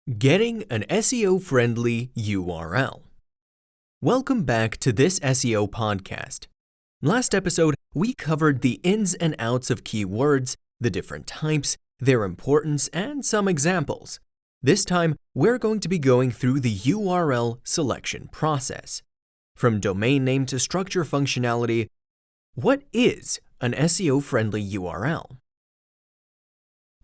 Getting an SEO-friendly URL. Welcome back to this SEO podcast. Last episode, we covered the ins and outs of keywords, the different types, their importance, and some examples. This time, we're going to be going through the URL selection process. From domain name to structure functionality, what is an SEO-friendly URL?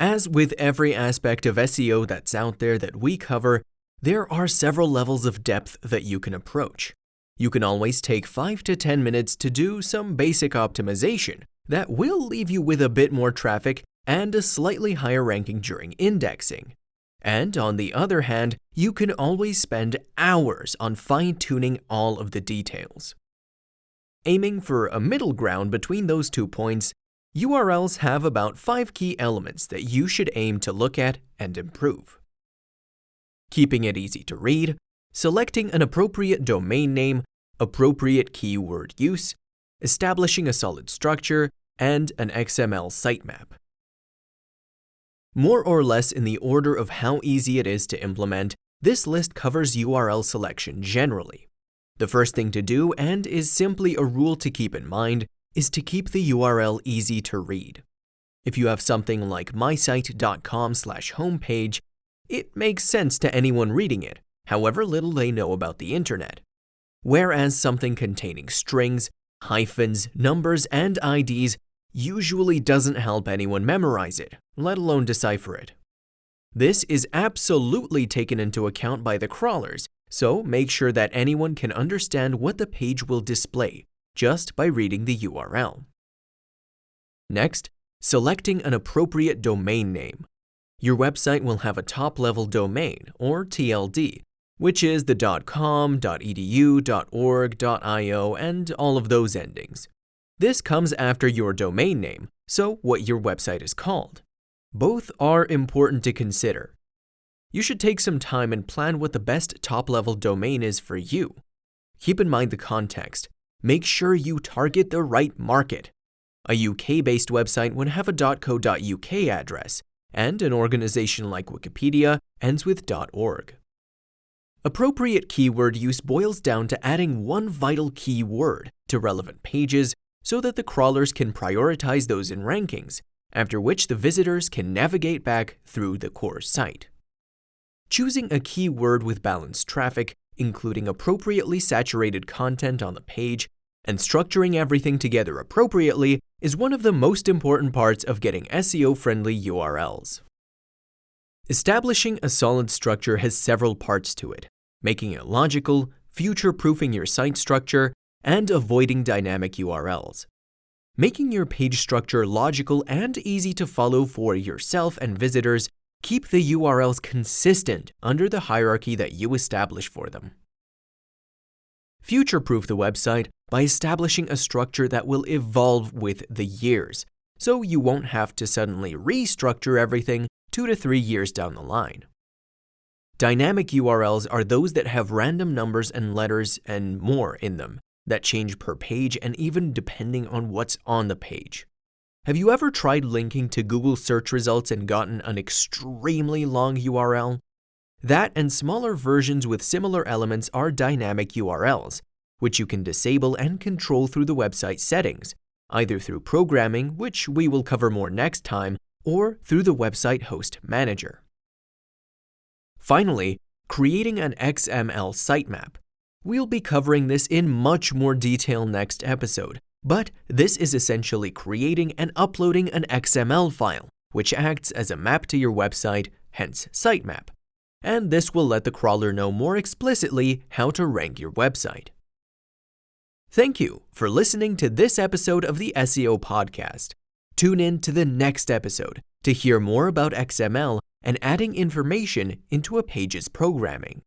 As with every aspect of SEO that's out there that we cover, there are several levels of depth that you can approach. You can always take 5 to 10 minutes to do some basic optimization that will leave you with a bit more traffic and a slightly higher ranking during indexing. And on the other hand, you can always spend hours on fine-tuning all of the details. Aiming for a middle ground between those 2 points, URLs have about 5 key elements that you should aim to look at and improve. Keeping it easy to read, selecting an appropriate domain name, appropriate keyword use, establishing a solid structure, and an XML sitemap. More or less in the order of how easy it is to implement, this list covers URL selection generally. The first thing to do, and is simply a rule to keep in mind, is to keep the URL easy to read. If you have something like mysite.com/homepage, it makes sense to anyone reading it, however little they know about the internet. Whereas something containing strings, hyphens, numbers, and IDs usually doesn't help anyone memorize it, let alone decipher it. This is absolutely taken into account by the crawlers, so make sure that anyone can understand what the page will display just by reading the URL. Next, selecting an appropriate domain name. Your website will have a top-level domain, or TLD, which is the .com, .edu, .org, .io, and all of those endings. This comes after your domain name, so what your website is called. Both are important to consider. You should take some time and plan what the best top-level domain is for you. Keep in mind the context. Make sure you target the right market. A UK-based website would have a .co.uk address, and an organization like Wikipedia ends with .org. Appropriate keyword use boils down to adding one vital keyword to relevant pages so that the crawlers can prioritize those in rankings, after which the visitors can navigate back through the core site. Choosing a keyword with balanced traffic, including appropriately saturated content on the page, and structuring everything together appropriately is one of the most important parts of getting SEO-friendly URLs. Establishing a solid structure has several parts to it, making it logical, future-proofing your site structure, and avoiding dynamic URLs. Making your page structure logical and easy to follow for yourself and visitors keep the URLs consistent under the hierarchy that you establish for them. Future-proof the website by establishing a structure that will evolve with the years, so you won't have to suddenly restructure everything 2 to 3 years down the line. Dynamic URLs are those that have random numbers and letters and more in them that change per page and even depending on what's on the page. Have you ever tried linking to Google search results and gotten an extremely long URL? That and smaller versions with similar elements are dynamic URLs, which you can disable and control through the website settings, either through programming, which we will cover more next time, or through the website host manager. Finally, creating an XML sitemap. We'll be covering this in much more detail next episode, but this is essentially creating and uploading an XML file, which acts as a map to your website, hence sitemap. And this will let the crawler know more explicitly how to rank your website. Thank you for listening to this episode of the SEO Podcast. Tune in to the next episode to hear more about XML and adding information into a page's programming.